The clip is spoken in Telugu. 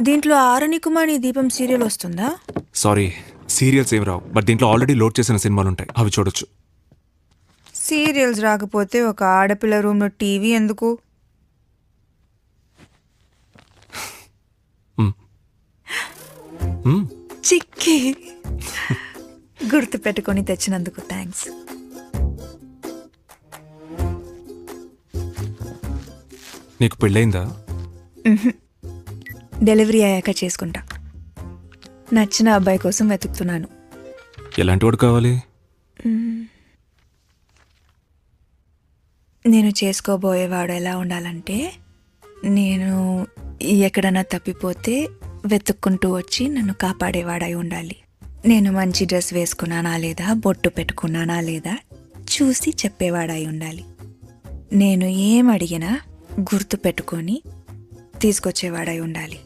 దీంట్లో ఆరణికుమాని దీపం సీరియల్ వస్తుందా? సారీ, సీరియల్స్ ఏం రావు, బట్ దీంట్లో ఆల్రెడీ లోడ్ చేసిన సినిమాలు ఉంటాయి, అవి చూడొచ్చు. సీరియల్స్ రాకపోతే ఒక ఆడపిల్ల రూమ్లో టీవీ ఎందుకు? చిక్కి గుర్తు పెట్టుకొని తెచ్చినందుకు థ్యాంక్స్. నీకు పెళ్ళయిందా? డెలివరీ అయ్యాక చేసుకుంటా. నచ్చిన అబ్బాయి కోసం వెతుకుతున్నాను. ఎలాంటి వాడు కావాలి? నేను చేసుకోబోయేవాడు ఎలా ఉండాలంటే, నేను ఎక్కడన్నా తప్పిపోతే వెతుక్కుంటూ వచ్చి నన్ను కాపాడేవాడై ఉండాలి. నేను మంచి డ్రెస్ వేసుకున్నానా లేదా, బొట్టు పెట్టుకున్నానా లేదా చూసి చెప్పేవాడై ఉండాలి. నేను ఏం అడిగినా గుర్తు పెట్టుకొని తీసుకొచ్చేవాడై ఉండాలి.